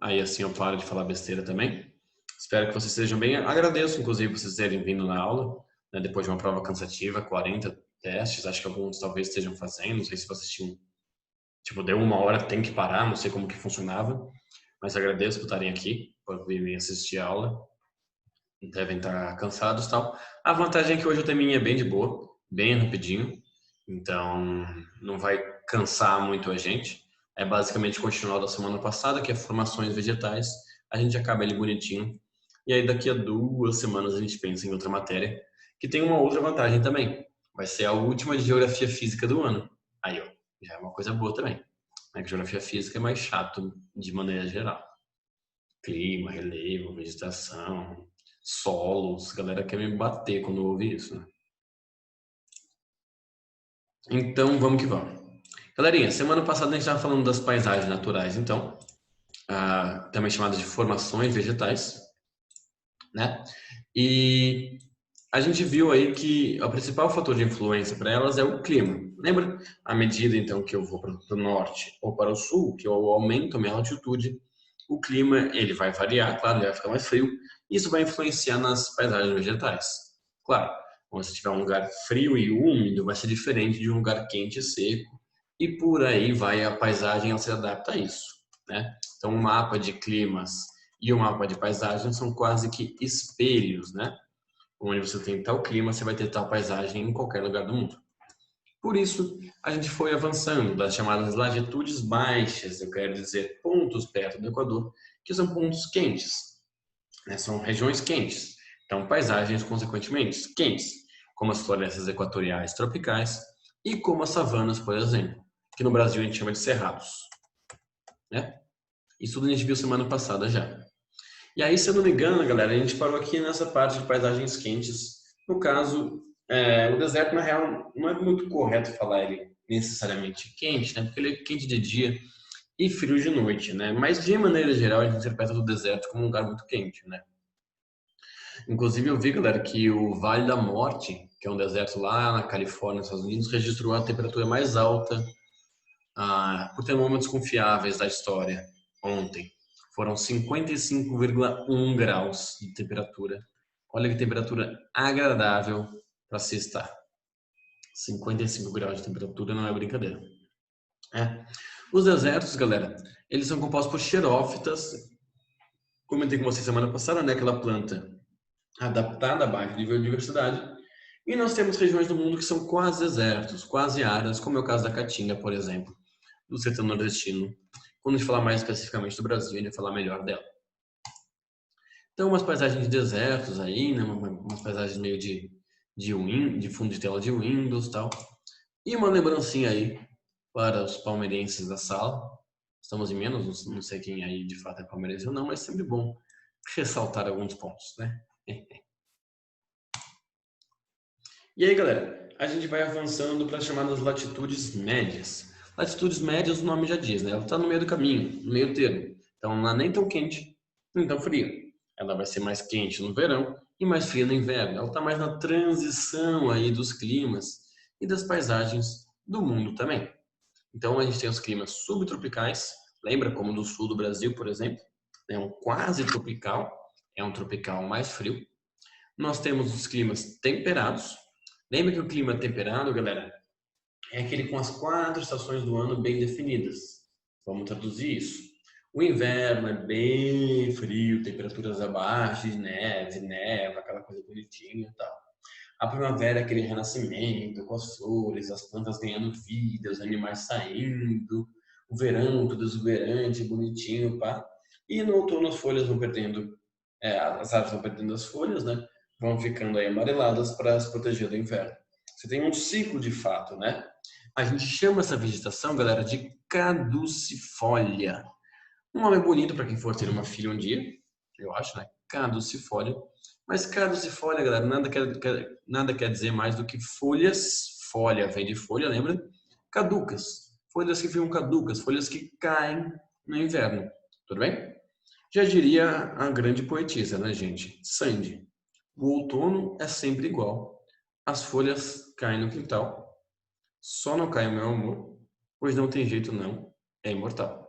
aí assim eu paro de falar besteira também. Espero que vocês estejam bem. Agradeço, inclusive, vocês terem vindo na aula, né, depois de uma prova cansativa, 40 testes. Acho que alguns talvez estejam fazendo. Não sei se vocês tinham, tipo, deu uma hora, tem que parar. Não sei como que funcionava. Mas agradeço por estarem aqui, por virem assistir a aula. Devem estar cansados e tal. A vantagem é que hoje o teminha é bem de boa, bem rapidinho. Então, não vai cansar muito a gente. É basicamente continuar da semana passada, que é formações vegetais. A gente acaba ele bonitinho. E aí, daqui a 2 semanas, a gente pensa em outra matéria, que tem uma outra vantagem também. Vai ser a última de geografia física do ano. Aí, ó, já é uma coisa boa também. É que geografia física é mais chato de maneira geral. Clima, relevo, vegetação, solos. A galera quer me bater quando ouve isso, né? Então, vamos que vamos. Galerinha, semana passada a gente estava falando das paisagens naturais, então, também chamadas de formações vegetais, né? E a gente viu aí que o principal fator de influência para elas é o clima. Lembra? À medida, então, que eu vou para o norte ou para o sul, que eu aumento a minha altitude, o clima ele vai variar, claro, ele vai ficar mais frio. Isso vai influenciar nas paisagens vegetais. Claro, quando você tiver um lugar frio e úmido, vai ser diferente de um lugar quente e seco. E por aí vai a paisagem, ela se adapta a isso, né? Então, o mapa de climas e o mapa de paisagem são quase que espelhos, né? Onde você tem tal clima, você vai ter tal paisagem em qualquer lugar do mundo. Por isso, a gente foi avançando das chamadas latitudes baixas, eu quero dizer pontos perto do Equador, que são pontos quentes, né? São regiões quentes. Então, paisagens, consequentemente, quentes, como as florestas equatoriais tropicais e como as savanas, por exemplo, que no Brasil a gente chama de cerrados, né? Isso tudo a gente viu semana passada já. E aí, se eu não me engano, galera, a gente parou aqui nessa parte de paisagens quentes. No caso, o deserto, na real, não é muito correto falar ele necessariamente quente, né? Porque ele é quente de dia e frio de noite, né? Mas, de maneira geral, a gente interpreta o deserto como um lugar muito quente, né? Inclusive, eu vi, galera, que o Vale da Morte, que é um deserto lá na Califórnia, nos Estados Unidos, registrou a temperatura mais alta por termômetros confiáveis da história ontem. Foram 55,1 graus de temperatura. Olha que temperatura agradável para se estar. 55 graus de temperatura não é brincadeira. É. Os desertos, galera, eles são compostos por xerófitas. Comentei com vocês semana passada, né? Aquela planta adaptada à baixa biodiversidade. E nós temos regiões do mundo que são quase desertos, quase áridas, como é o caso da Caatinga, por exemplo, do sertão nordestino. Quando a gente falar mais especificamente do Brasil, a gente vai falar melhor dela. Então, umas paisagens de desertos aí, né? Umas paisagens meio de fundo de tela de Windows e tal. E uma lembrancinha aí para os palmeirenses da sala. Estamos em menos, não sei quem aí de fato é palmeirense ou não, mas sempre bom ressaltar alguns pontos, né? E aí, galera, a gente vai avançando para as chamadas latitudes médias. Latitudes médias, o nome já diz, né? Ela está no meio do caminho, no meio termo. Então, não é nem tão quente, nem tão fria. Ela vai ser mais quente no verão e mais fria no inverno. Ela está mais na transição aí dos climas e das paisagens do mundo também. Então, a gente tem os climas subtropicais, lembra como do sul do Brasil, por exemplo, é um quase tropical, é um tropical mais frio. Nós temos os climas temperados. Lembra que o clima temperado, galera, é aquele com as 4 estações do ano bem definidas. Vamos traduzir isso. O inverno é bem frio, temperaturas abaixo de neve, neva, aquela coisa bonitinha e tal. A primavera é aquele renascimento com as flores, as plantas ganhando vida, os animais saindo. O verão, tudo exuberante, bonitinho, pá. E no outono as folhas vão perdendo, as árvores vão perdendo as folhas, né? Vão ficando aí amareladas para se proteger do inverno. Você tem um ciclo de fato, né? A gente chama essa vegetação, galera, de caducifólia. Um nome bonito para quem for ter uma filha um dia, eu acho, né? Caducifólia. Mas caducifólia, galera, nada quer dizer mais do que folhas. Folha vem de folha, lembra? Caducas. Folhas que ficam caducas, folhas que caem no inverno. Tudo bem? Já diria a grande poetisa, né, gente? Sandy. O outono é sempre igual. As folhas caem no quintal. Só não cai o meu amor, pois não tem jeito não, é imortal.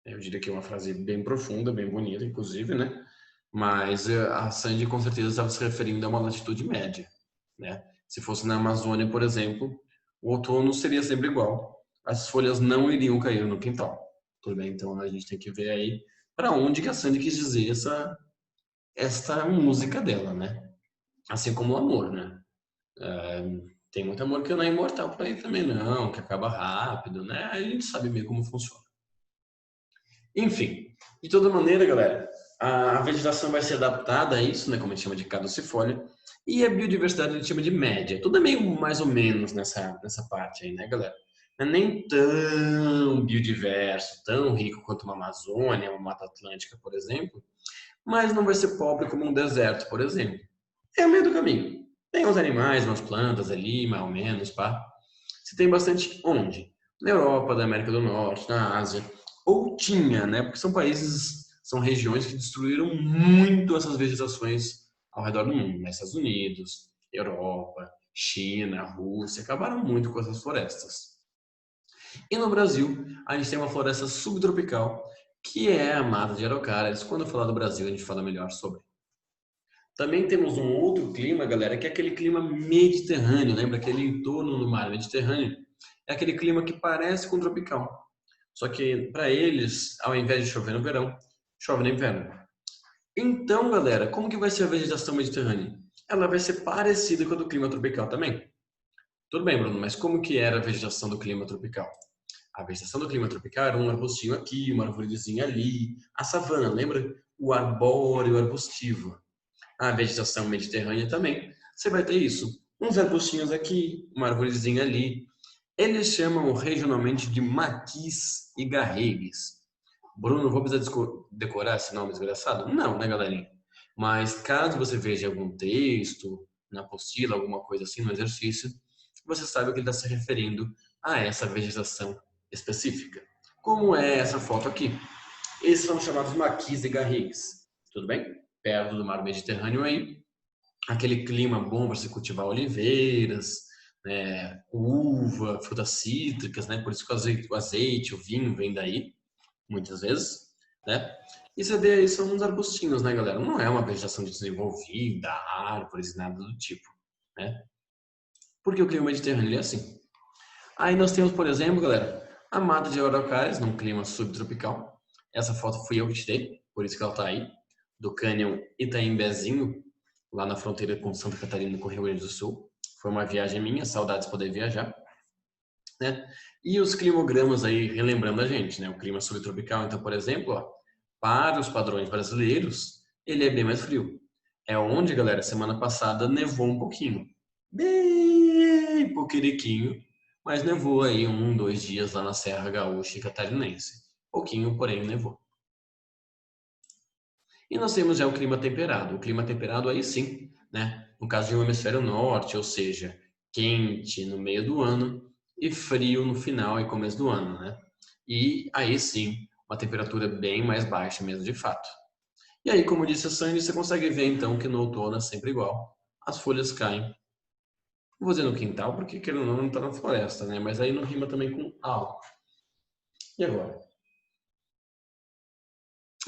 Eu diria que é uma frase bem profunda, bem bonita, inclusive, né? Mas a Sandy com certeza estava se referindo a uma latitude média, né? Se fosse na Amazônia, por exemplo, o outono seria sempre igual. As folhas não iriam cair no quintal. Tudo bem? Então a gente tem que ver aí para onde que a Sandy quis dizer essa música dela, né? Assim como o amor, né? Tem muito amor que não é imortal por aí também não, que acaba rápido, né? A gente sabe meio como funciona. Enfim, de toda maneira, galera, a vegetação vai ser adaptada a isso, né, como a gente chama de caducifólia, e a biodiversidade a gente chama de média. Tudo é meio mais ou menos nessa parte aí, né, galera? Não é nem tão biodiverso, tão rico quanto uma Amazônia, uma Mata Atlântica, por exemplo, mas não vai ser pobre como um deserto, por exemplo. É o meio do caminho. Tem uns animais, umas plantas ali, mais ou menos, pá. Você tem bastante onde? Na Europa, da América do Norte, na Ásia. Ou tinha, né? Porque são países, são regiões que destruíram muito essas vegetações ao redor do mundo, né? Estados Unidos, Europa, China, Rússia, acabaram muito com essas florestas. E no Brasil, a gente tem uma floresta subtropical, que é a Mata de Araucárias. Quando eu falar do Brasil, a gente fala melhor sobre. Também temos um outro clima, galera, que é aquele clima mediterrâneo, lembra? Aquele entorno do mar Mediterrâneo. É aquele clima que parece com o tropical. Só que para eles, ao invés de chover no verão, chove no inverno. Então, galera, como que vai ser a vegetação mediterrânea? Ela vai ser parecida com a do clima tropical também. Tudo bem, Bruno, mas como que era a vegetação do clima tropical? A vegetação do clima tropical era um arbustinho aqui, uma arvorezinha ali. A savana, lembra? O arbóreo arbustivo. A vegetação mediterrânea também. Você vai ter isso. Uns arbustinhos aqui, uma arvorezinha ali. Eles chamam regionalmente de maquis e garregues. Bruno, vou precisar decorar esse nome desgraçado? Não, né, galerinha? Mas caso você veja algum texto, na apostila, alguma coisa assim, no exercício, você sabe que ele está se referindo a essa vegetação específica. Como é essa foto aqui? Esses são chamados maquis e garrigues. Tudo bem? Perto do mar Mediterrâneo aí. Aquele clima bom para se cultivar oliveiras, né, uva, frutas cítricas, né? Por isso que o vinho vem daí, muitas vezes, né? E você vê aí, são uns arbustinhos, né, galera? Não é uma vegetação desenvolvida, árvores, nada do tipo, né? Porque o clima mediterrâneo é assim. Aí nós temos, por exemplo, galera, a mata de araucárias, num clima subtropical. Essa foto fui eu que tirei, por isso que ela tá aí, do cânion Itaimbezinho, lá na fronteira com Santa Catarina, com o Rio Grande do Sul. Foi uma viagem minha, saudades poder viajar, né? E os climogramas aí, relembrando a gente, né? O clima subtropical, então, por exemplo, ó, para os padrões brasileiros, ele é bem mais frio. É onde, galera, semana passada nevou um pouquinho. Bem pouquinho, mas nevou aí 1, 2 dias lá na Serra Gaúcha e Catarinense. Pouquinho, porém, nevou. E nós temos já o clima temperado. O clima temperado aí sim, né? No caso de um hemisfério norte, ou seja, quente no meio do ano e frio no final e começo do ano, né? E aí sim, uma temperatura bem mais baixa mesmo de fato. E aí, como disse a Sandy, você consegue ver então que no outono é sempre igual. As folhas caem. Vou dizer no quintal, porque querendo ou não está na floresta, né? Mas aí não rima também com algo. E agora?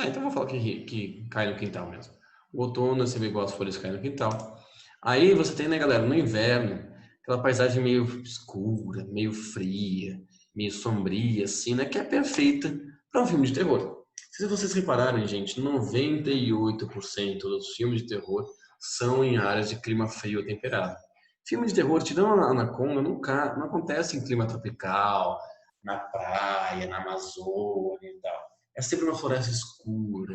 Então vou falar que cai no quintal mesmo. O outono é sempre igual as folhas caem no quintal. Aí você tem, né, galera, no inverno, aquela paisagem meio escura, meio fria, meio sombria, assim, né? Que é perfeita para um filme de terror. Se vocês repararem, gente, 98% dos filmes de terror são em áreas de clima frio ou temperado. Filme de terror, tirando a Anaconda, nunca, não acontece em clima tropical, na praia, na Amazônia e tal. É sempre uma floresta escura,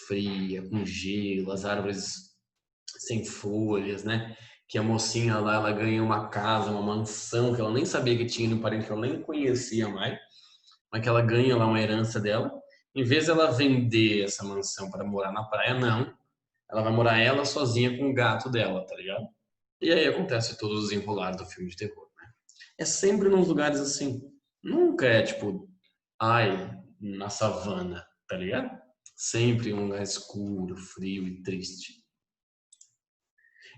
fria, com gelo, as árvores sem folhas, né? Que a mocinha lá, ela ganha uma casa, uma mansão que ela nem sabia que tinha no parente que ela nem conhecia mais, mas que ela ganha lá uma herança dela. Em vez de ela vender essa mansão para morar na praia, não. Ela vai morar ela sozinha com o gato dela, tá ligado? E aí acontece todos os enrolados do filme de terror, né? É sempre nos lugares assim. Nunca é tipo, ai, na savana, tá ligado? Sempre em um lugar escuro, frio e triste.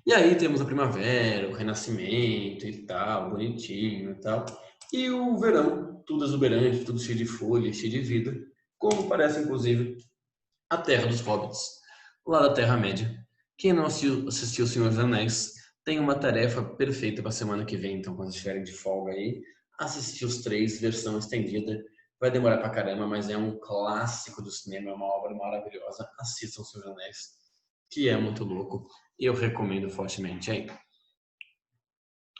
E aí temos a primavera, o renascimento e tal, bonitinho e tal. E o verão, tudo exuberante, tudo cheio de folha, cheio de vida. como parece, inclusive, a Terra dos Hobbits, lá da Terra-média. Quem não assistiu O Senhor dos Anéis tem uma tarefa perfeita para a semana que vem, então, quando estiverem de folga aí, assistir os 3, versão estendida. Vai demorar pra caramba, mas é um clássico do cinema, é uma obra maravilhosa. Assistam O Senhor dos Anéis, que é muito louco, e eu recomendo fortemente aí.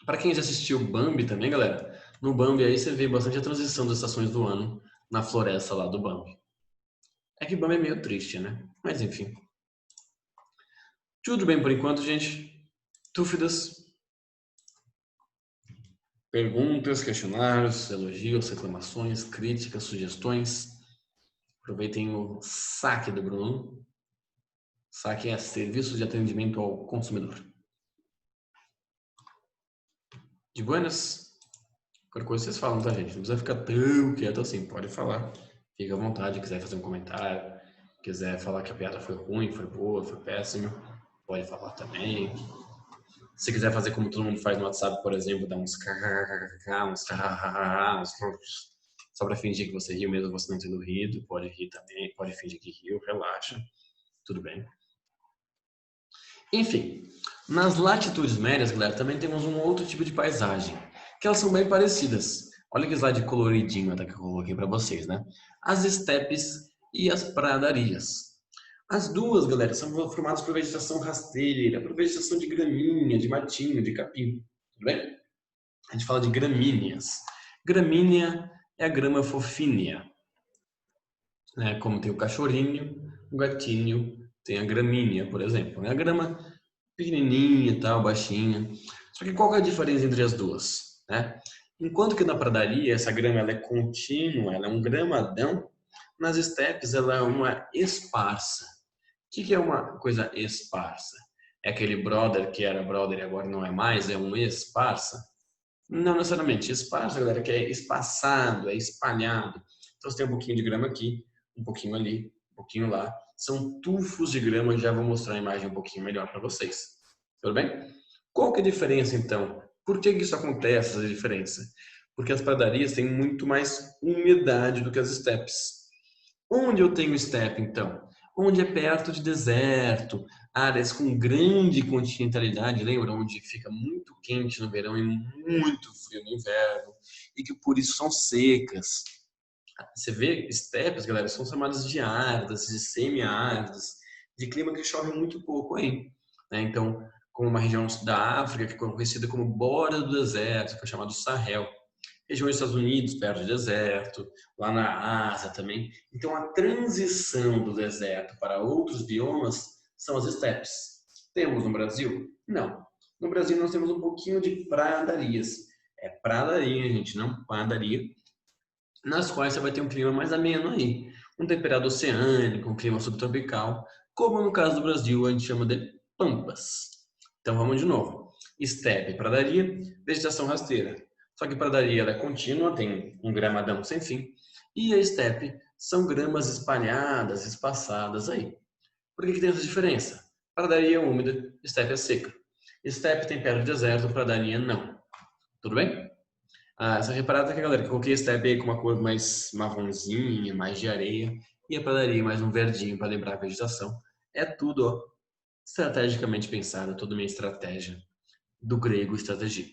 Para quem já assistiu Bambi também, galera, no Bambi aí você vê bastante a transição das estações do ano na floresta lá do Bambi. É que Bambi é meio triste, né? Mas enfim. Tudo bem por enquanto, gente. Dúvidas, perguntas, questionários, elogios, reclamações, críticas, sugestões. Aproveitem o saque do Bruno. Saque é serviço de atendimento ao consumidor. De buenas? Qualquer coisa vocês falam, tá, gente? Não precisa ficar tão quieto assim. Pode falar. Fica à vontade. Quiser fazer um comentário, quiser falar que a piada foi ruim, foi boa, foi péssima, pode falar também. Se quiser fazer como todo mundo faz no WhatsApp, por exemplo, dar uns só para fingir que você riu mesmo você não tendo rido, pode rir também, pode fingir que riu, relaxa, tudo bem. Enfim, nas latitudes médias, galera, também temos um outro tipo de paisagem, que elas são bem parecidas. Olha que slide coloridinho até que eu coloquei para vocês, né? As estepes e as pradarias. As duas, galera, são formadas por vegetação rasteira, por vegetação de graminha, de matinho, de capim. Tudo bem? A gente fala de gramíneas. Gramínea é a grama fofinha. Né? Como tem o cachorrinho, o gatinho, tem a gramínea, por exemplo. A grama pequenininha e tal, baixinha. Só que qual que é a diferença entre as duas? Né? Enquanto que na pradaria essa grama ela é contínua, ela é um gramadão, nas estepes ela é uma esparsa. O que é uma coisa esparsa? É aquele brother que era brother e agora não é mais? É um esparsa? Não necessariamente. Esparsa, galera, que é espaçado, é espalhado. Então você tem um pouquinho de grama aqui, um pouquinho ali, um pouquinho lá. São tufos de grama, já vou mostrar a imagem um pouquinho melhor para vocês. Tudo bem? Qual que é a diferença então? Por que isso acontece, essa diferença? Porque as pradarias têm muito mais umidade do que as estepes. Onde eu tenho estepe, então? Onde é perto de deserto, áreas com grande continentalidade, lembra? Onde fica muito quente no verão e muito frio no inverno, e que por isso são secas. Você vê, estepes, galera, são chamadas de áridas, de semi-áridas, de clima que chove muito pouco aí. Né? Então, como uma região da África, que é conhecida como borda do deserto, que é chamado Sahel. Regiões dos Estados Unidos, perto do deserto, lá na Ásia também. Então, a transição do deserto para outros biomas são as estepes. Temos no Brasil? Não. No Brasil, nós temos um pouquinho de pradarias. É pradaria, gente, não padaria. Nas quais você vai ter um clima mais ameno aí. Um temperado oceânico, um clima subtropical, como no caso do Brasil, a gente chama de pampas. Então, vamos de novo. Estepe, pradaria, vegetação rasteira. Só que a pradaria ela é contínua, tem um gramadão sem fim. E a estepe são gramas espalhadas, espaçadas aí. Por que tem essa diferença? Pradaria é úmida, estepe é seca. Estepe tem perto do deserto, pradaria não. Tudo bem? Essa reparada aqui, galera, que eu coloquei a estepe aí com uma cor mais marronzinha, mais de areia. E a pradaria mais um verdinho para lembrar a vegetação. É tudo, ó, estrategicamente pensado, toda minha estratégia do grego strategic.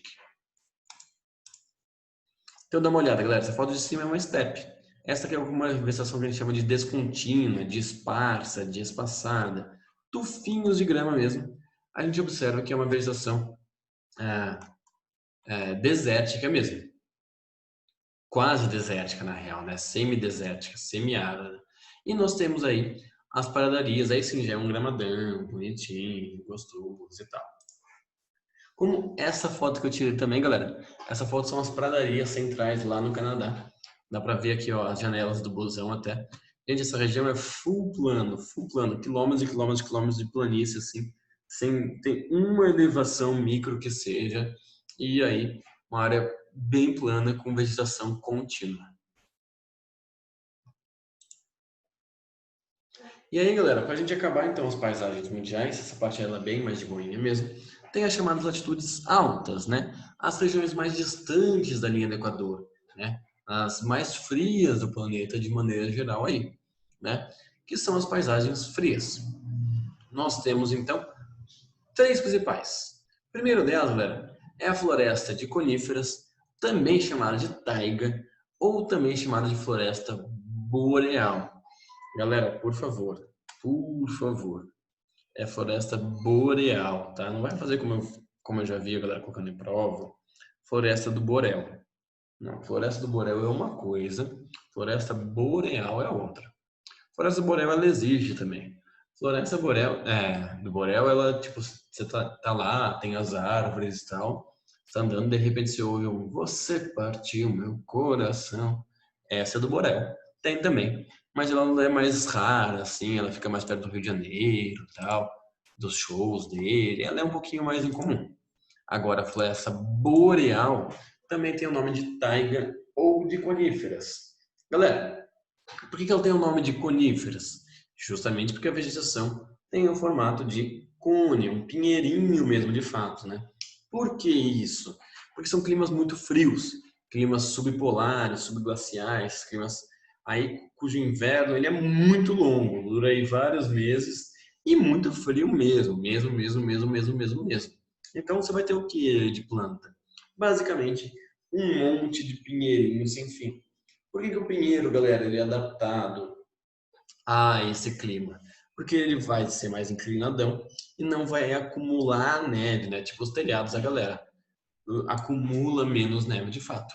Então dá uma olhada, galera. Essa foto de cima é uma estepe. Essa aqui é uma vegetação que a gente chama de descontínua, de esparsa, de espaçada. Tufinhos de grama mesmo. A gente observa que é uma vegetação desértica mesmo. Quase desértica, na real, né? Semidesértica, semiárida. E nós temos aí as pradarias. Aí sim já é um gramadão, bonitinho, gostoso e tal. Como essa foto que eu tirei também, galera. Essa foto são as pradarias centrais lá no Canadá. Dá pra ver aqui, ó, as janelas do busão até. Gente, essa região é full plano. Quilômetros e quilômetros e quilômetros de planície, assim. Sem ter uma elevação micro que seja. E aí, uma área bem plana com vegetação contínua. E aí, galera, para a gente acabar então as paisagens mundiais, essa parte ela é bem mais de boinha mesmo, tem as chamadas latitudes altas, né? As regiões mais distantes da linha do Equador, né? As mais frias do planeta de maneira geral aí. né? Que são as paisagens frias. Nós temos, então, três principais. O primeiro delas, galera, é a floresta de coníferas, também chamada de taiga, ou também chamada de floresta boreal. Galera, por favor, é floresta boreal, tá? Não vai fazer como eu já vi a galera colocando em prova, floresta do Borel. Não, floresta do Borel é uma coisa, floresta boreal é outra. Floresta boreal, ela existe também. Floresta boreal, do Borel, ela, tipo, você tá lá, tem as árvores e tal, tá andando, de repente você ouve um "Você partiu meu coração". Essa é do Borel. Tem também, mas ela é mais rara, assim, ela fica mais perto do Rio de Janeiro e tal, dos shows dele, ela é um pouquinho mais incomum. Agora, a floresta boreal também tem o nome de taiga ou de coníferas. Galera, por que ela tem o nome de coníferas? Justamente porque a vegetação tem o formato de cone, um pinheirinho mesmo de fato, né? Por que isso? Porque são climas muito frios, climas subpolares, subglaciais, climas aí cujo inverno ele é muito longo, dura aí vários meses e muito frio mesmo. Então você vai ter o que de planta? Basicamente um monte de pinheirinho sem fim. Por que o pinheiro, galera, ele é adaptado a esse clima? Porque ele vai ser mais inclinadão e não vai acumular neve, né? Tipo os telhados da galera. Acumula menos neve de fato.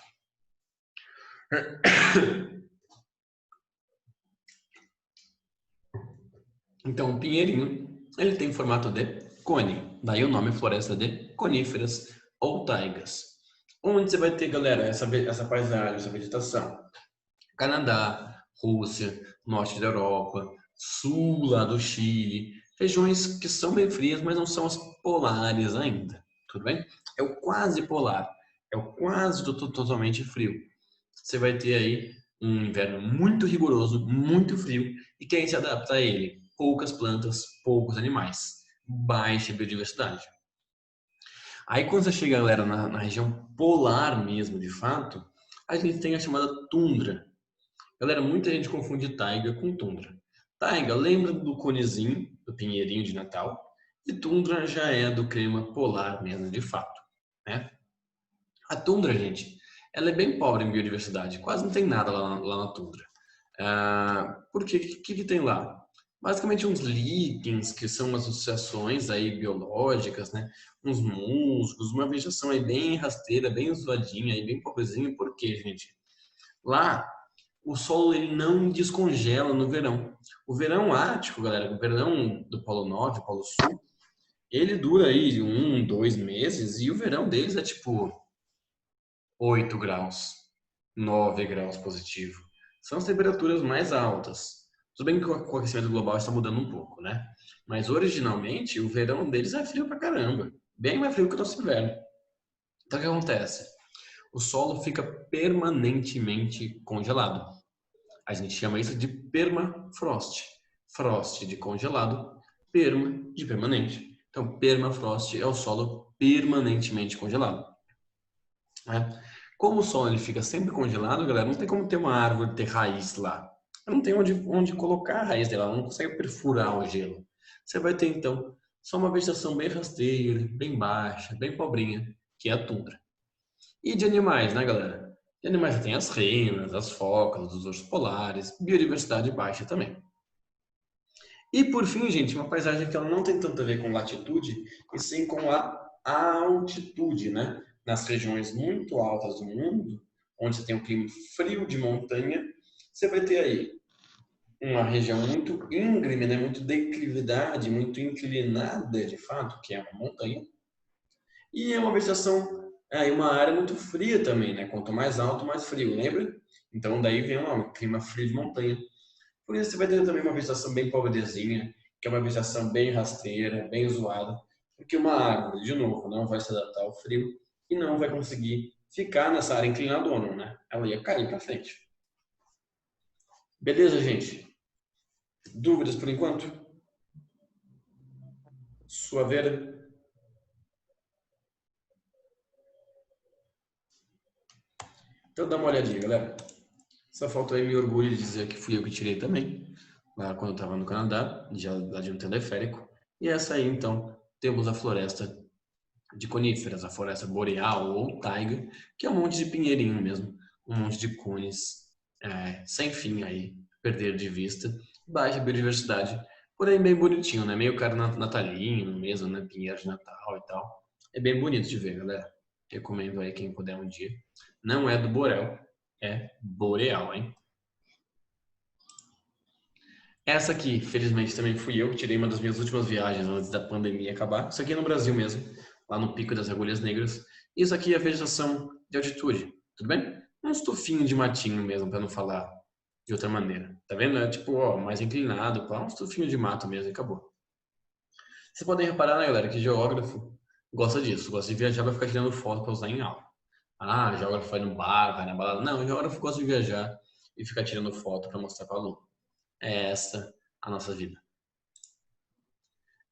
Então, o pinheirinho, ele tem formato de cone. Daí o nome floresta de coníferas ou taigas. Onde você vai ter, galera, essa paisagem, essa vegetação? Canadá, Rússia, norte da Europa, sul lá do Chile, regiões que são bem frias, mas não são as polares ainda, tudo bem? É o quase polar, é o quase totalmente frio. Você vai ter aí um inverno muito rigoroso, muito frio, e quem se adapta a ele? Poucas plantas, poucos animais, baixa biodiversidade. Aí quando você chega, galera, na região polar mesmo, de fato, a gente tem a chamada tundra. Galera, muita gente confunde taiga com tundra. Taiga lembra do conezinho, do pinheirinho de Natal, e tundra já é do clima polar mesmo, de fato, né? A tundra, gente, ela é bem pobre em biodiversidade, quase não tem nada lá na tundra. Por quê? O que tem lá? Basicamente uns líquens, que são umas associações aí biológicas, né? Uns musgos, uma vegetação aí bem rasteira, bem zoadinha, aí bem pobrezinha. Por quê, gente? Lá o solo ele não descongela no verão. O verão ártico, galera, o verão do Polo Norte, Polo Sul, ele dura aí 1, 2 meses e o verão deles é tipo 8 graus, 9 graus positivo. São as temperaturas mais altas. Tudo bem que o aquecimento global está mudando um pouco, né? Mas originalmente o verão deles é frio pra caramba. Bem mais frio que o nosso inverno. Então o que acontece? O solo fica permanentemente congelado. A gente chama isso de permafrost. Frost de congelado, perma de permanente. Então, permafrost é o solo permanentemente congelado, né? Como o solo ele fica sempre congelado, galera, não tem como ter uma árvore ter raiz lá. Não tem onde colocar a raiz dela, ela não consegue perfurar o gelo. Você vai ter, então, só uma vegetação bem rasteira, bem baixa, bem pobrinha, que é a tundra. E de animais, né, galera? De animais tem as renas, as focas, os ursos polares, biodiversidade baixa também. E por fim, gente, uma paisagem que ela não tem tanto a ver com latitude, e sim com a altitude, né? Nas regiões muito altas do mundo, onde você tem um clima frio de montanha, você vai ter aí uma região muito íngreme, né? Muito declividade, muito inclinada, de fato, que é uma montanha, e é uma vegetação, uma área muito fria também, né? Quanto mais alto, mais frio, lembra? Então daí vem um clima frio de montanha. Por isso você vai ter também uma vegetação bem pobrezinha, que é uma vegetação bem rasteira, bem zoada, porque uma árvore, de novo, não vai se adaptar ao frio e não vai conseguir ficar nessa área inclinadona, né? Ela ia cair para frente. Beleza, gente? Dúvidas por enquanto? Sua vera? Então dá uma olhadinha, galera. Só faltou aí me orgulho de dizer que fui eu que tirei também. lá quando eu estava no Canadá, lá de um teleférico. E essa aí, então, temos a floresta de coníferas, a floresta boreal ou taiga, que é um monte de pinheirinho mesmo, um monte de cones, sem fim aí, perder de vista, baixa biodiversidade, porém bem bonitinho, né? Meio cara natalino mesmo, né? Pinheiro de Natal e tal. É bem bonito de ver, galera. Recomendo aí quem puder um dia. Não é do Borel, é boreal, hein? Essa aqui, felizmente, também fui eu, tirei uma das minhas últimas viagens antes da pandemia acabar. Isso aqui é no Brasil mesmo, lá no Pico das Agulhas Negras. Isso aqui é a vegetação de altitude, tudo bem? Um estufinho de matinho mesmo, para não falar de outra maneira. Tá vendo? É tipo, ó, mais inclinado, pá, um estufinho de mato mesmo e acabou. Vocês podem reparar, né, galera, que geógrafo gosta disso, gosta de viajar para ficar tirando foto para usar em aula. Ah, geógrafo vai no bar, vai na balada. Não, geógrafo gosta de viajar e ficar tirando foto para mostrar para aluno. É essa a nossa vida.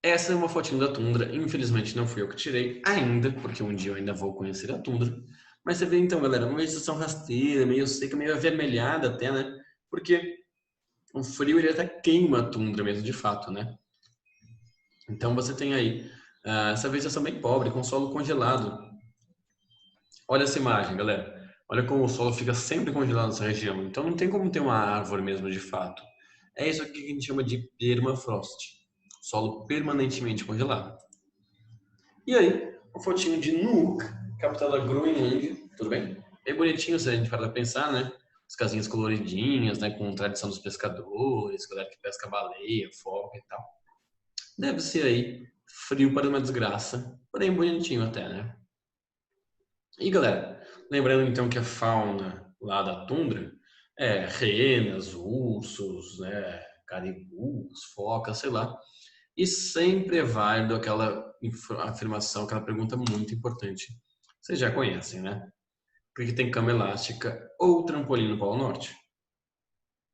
Essa é uma fotinho da tundra. Infelizmente não fui eu que tirei ainda, porque um dia eu ainda vou conhecer a tundra. Mas você vê então, galera, uma vegetação rasteira, meio seca, meio avermelhada até, né? Porque o frio ele até queima a tundra mesmo, de fato, né? Então você tem aí essa vegetação bem pobre, com solo congelado. Olha essa imagem, galera. Olha como o solo fica sempre congelado nessa região. Então não tem como ter uma árvore mesmo, de fato. É isso aqui que a gente chama de permafrost. Solo permanentemente congelado. E aí, uma fotinho de Nuuk, capital da Groenlândia, tudo bem? Bem bonitinho se a gente parar pra pensar, né? As casinhas coloridinhas, né? Com tradição dos pescadores, galera que pesca baleia, foca e tal. Deve ser aí frio para uma desgraça, porém bonitinho até, né? E galera, lembrando então que a fauna lá da tundra é renas, ursos, né? Caribus, focas, sei lá. E sempre é válido aquela afirmação, aquela pergunta muito importante. Vocês já conhecem, né? Por que tem cama elástica ou trampolim no Polo Norte?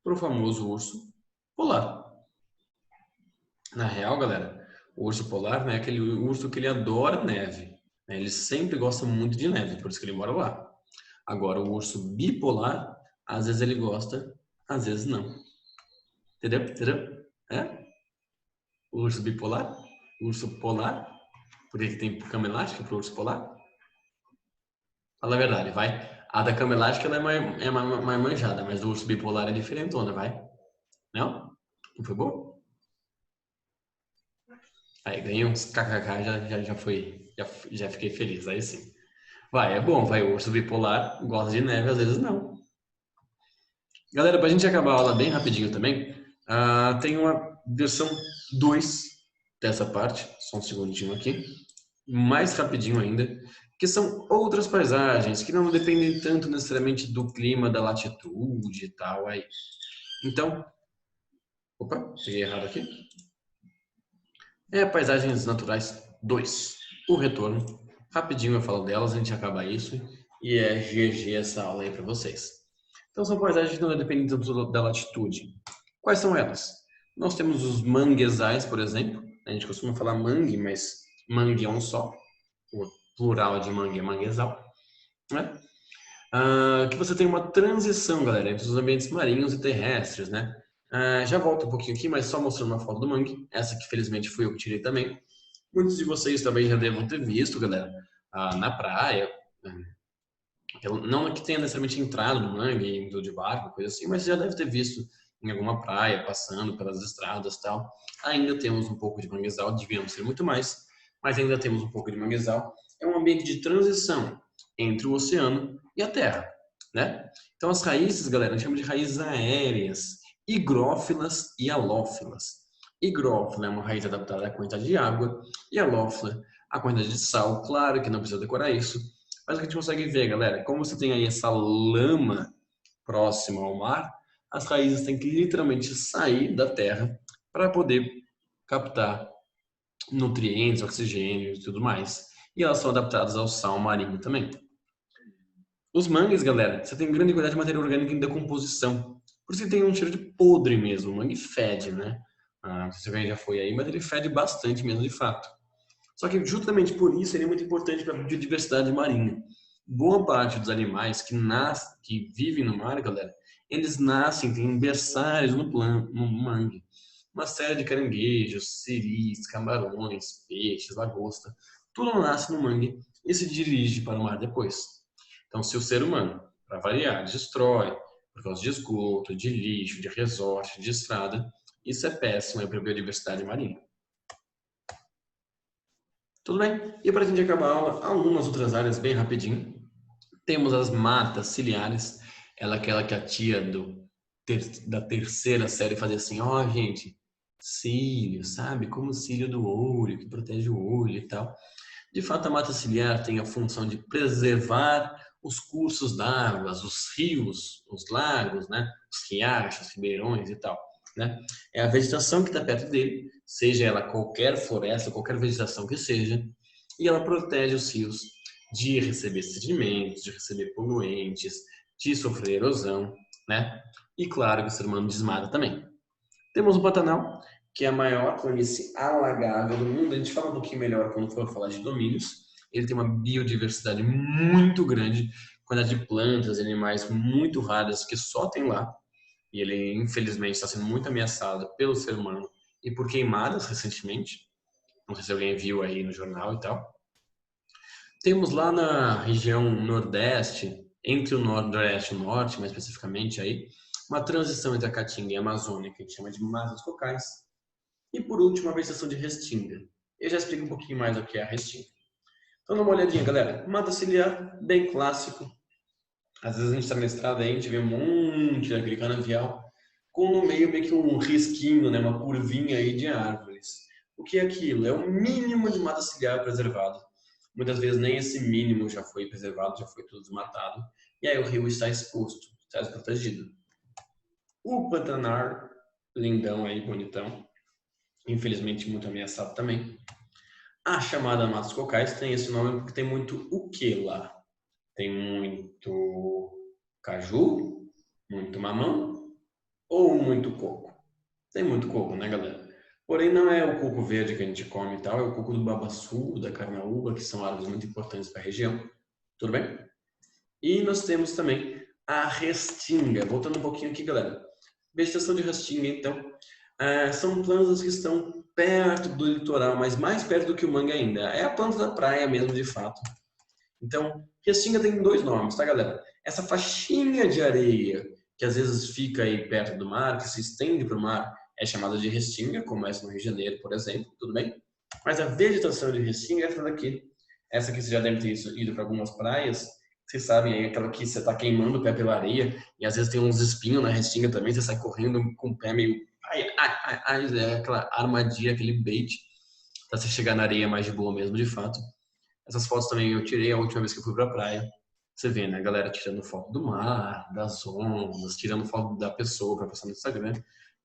Para o famoso urso polar. Na real, galera, o urso polar, né, é aquele urso que ele adora neve. Né? Ele sempre gosta muito de neve, por isso que ele mora lá. Agora, o urso bipolar, às vezes ele gosta, às vezes não. Entendeu? Entendeu? É? O urso bipolar, o urso polar. Por que tem cama elástica para o urso polar? Fala a verdade, vai. A da cama elástica ela é mais manjada, mas do urso bipolar é diferentona, vai. Não? Não foi bom? Aí ganhei uns kkk, já foi. Já fiquei feliz, aí sim. Vai, é bom, vai. O urso bipolar gosta de neve, às vezes não. Galera, pra gente acabar a aula bem rapidinho também, tem uma versão 2 dessa parte, só um segundinho aqui, mais rapidinho ainda, que são outras paisagens que não dependem tanto necessariamente do clima, da latitude e tal aí. Então, opa, peguei errado aqui. É Paisagens Naturais 2, o retorno. Rapidinho eu falo delas, a gente acaba isso e é GG essa aula aí para vocês. Então são paisagens que não dependem tanto da latitude. Quais são elas? Nós temos os manguezais, por exemplo. A gente costuma falar mangue, mas mangue é um só. O plural de mangue é manguezal, né? Que você tem uma transição, galera, entre os ambientes marinhos e terrestres, né? Já volto um pouquinho aqui, mas só mostrando uma foto do mangue. Essa que felizmente fui eu que tirei também. Muitos de vocês também já devem ter visto, galera, na praia. Não que tenha necessariamente entrado no mangue, indo de barco, coisa assim, mas já deve ter visto em alguma praia, passando pelas estradas e tal. Ainda temos um pouco de manguezal, devíamos ser muito mais, mas ainda temos um pouco de manguezal. É um ambiente de transição entre o oceano e a terra, né? Então as raízes, galera, a gente chama de raízes aéreas, higrófilas e halófilas. Higrófila é uma raiz adaptada à quantidade de água e halófila à quantidade de sal. Claro que não precisa decorar isso, mas o que a gente consegue ver, galera, como você tem aí essa lama próxima ao mar, as raízes têm que literalmente sair da terra para poder captar nutrientes, oxigênio e tudo mais. E elas são adaptadas ao sal marinho também. Os mangues, galera, você tem grande quantidade de matéria orgânica em decomposição. Por isso que tem um cheiro de podre mesmo. O mangue fede, né? Não sei se alguém já foi aí, mas ele fede bastante mesmo, de fato. Só que justamente por isso ele é muito importante para a biodiversidade marinha. Boa parte dos animais que vivem no mar, galera, eles nascem, têm berçários no mangue. Uma série de caranguejos, siris, camarões, peixes, lagosta, tudo nasce no mangue e se dirige para o mar depois. Então, se o ser humano, para variar, destrói por causa de esgoto, de lixo, de resort, de estrada, isso é péssimo para a biodiversidade marinha. Tudo bem? E para a gente acabar a aula, algumas outras áreas bem rapidinho. Temos as matas ciliares, ela é aquela que a tia da terceira série fazia assim, ó, gente, cílio, sabe? Como o cílio do olho, que protege o olho e tal. De fato, a mata ciliar tem a função de preservar os cursos d'água, os rios, os lagos, né? Os riachos, ribeirões e tal, né? É a vegetação que está perto dele, seja ela qualquer floresta, qualquer vegetação que seja, e ela protege os rios de receber sedimentos, de receber poluentes, de sofrer erosão, né? E claro que o ser humano desmata também. Temos o Pantanal, que é a maior planície alagável do mundo. A gente fala um pouquinho melhor quando for falar de domínios. Ele tem uma biodiversidade muito grande, quantidade de plantas e animais muito raras que só tem lá. E ele, infelizmente, está sendo muito ameaçado pelo ser humano e por queimadas recentemente. Não sei se alguém viu aí no jornal e tal. Temos lá na região nordeste, entre o nordeste e o norte, mais especificamente aí, uma transição entre a caatinga e a amazônia, que a gente chama de matas focais. E por último, a vegetação de restinga. Eu já explico um pouquinho mais o que é a restinga. Então dá uma olhadinha, galera. Mata ciliar, bem clássico. Às vezes a gente está na estrada aí, a gente vê um monte daquele canavial, com no meio meio que um risquinho, né, uma curvinha aí de árvores. O que é aquilo? É o mínimo de mata ciliar preservado. Muitas vezes nem esse mínimo já foi preservado, já foi tudo desmatado. E aí o rio está exposto, está desprotegido. O Pantanar, lindão aí, bonitão. Infelizmente muito ameaçado também. A chamada matas cocais tem esse nome porque tem muito o que lá? Tem muito caju, muito mamão ou muito coco? Tem muito coco, né, galera? Porém, não é o coco verde que a gente come e tal, é o coco do babaçu, da carnaúba, que são árvores muito importantes para a região. Tudo bem? E nós temos também a restinga. Voltando um pouquinho aqui, galera. Vegetação de restinga, então, são plantas que estão perto do litoral, mas mais perto do que o mangue ainda. É a planta da praia mesmo, de fato. Então, restinga tem dois nomes, tá, galera? Essa faixinha de areia, que às vezes fica aí perto do mar, que se estende para o mar, é chamada de restinga, como essa no Rio de Janeiro, por exemplo, tudo bem? Mas a vegetação de restinga é essa daqui. Essa aqui você já deve ter ido para algumas praias, vocês sabem aí, aquela que você está queimando o pé pela areia, e às vezes tem uns espinhos na restinga também, você sai correndo com o pé meio... é aquela armadilha, aquele bait, para você chegar na areia mais de boa mesmo, de fato. Essas fotos também eu tirei a última vez que eu fui para a praia. Você vê, né, a galera tirando foto do mar, das ondas, tirando foto da pessoa para postar no Instagram.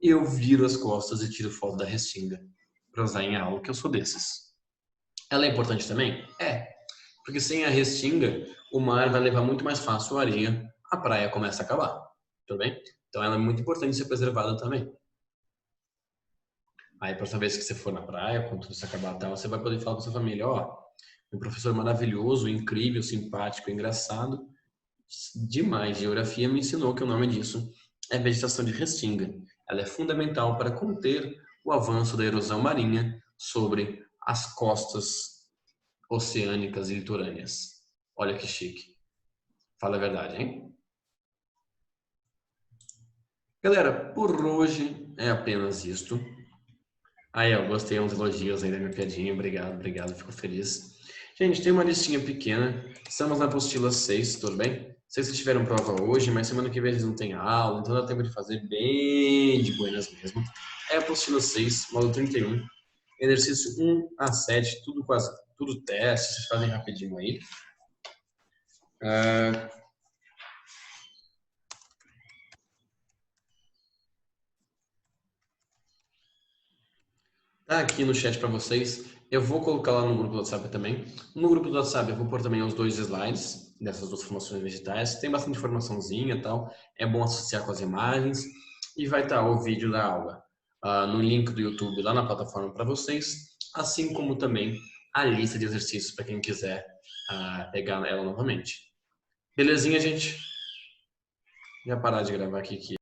E eu viro as costas e tiro foto da restinga para usar em aula, que eu sou desses. Ela é importante também? É, porque sem a restinga, o mar vai levar muito mais fácil a areia, a praia começa a acabar, tudo bem? Então ela é muito importante ser preservada também. Aí, próxima vez que você for na praia, quando tudo isso acabar, tal, você vai poder falar com sua família, ó, um professor maravilhoso, incrível, simpático, engraçado, demais. Geografia me ensinou que o nome disso é vegetação de restinga. Ela é fundamental para conter o avanço da erosão marinha sobre as costas oceânicas e litorâneas. Olha que chique. Fala a verdade, hein? Galera, por hoje é apenas isto. Aí, eu gostei uns elogios aí da minha piadinha. Obrigado, obrigado, fico feliz. Gente, tem uma listinha pequena. Estamos na apostila 6, tudo bem? Sei que tiveram prova hoje, mas semana que vem eles não têm aula, então dá tempo de fazer bem de buenas mesmo. É a apostila 6, módulo 31. Exercício 1 a 7, tudo quase, tudo teste, vocês fazem rapidinho aí. Tá aqui no chat para vocês. Eu vou colocar lá no grupo do WhatsApp também. No grupo do WhatsApp eu vou pôr também os dois slides dessas duas formações vegetais. Tem bastante informaçãozinha e tal. É bom associar com as imagens. E vai estar o vídeo da aula no link do YouTube lá na plataforma para vocês. Assim como também a lista de exercícios para quem quiser pegar ela novamente. Belezinha, gente? Já parar de gravar aqui que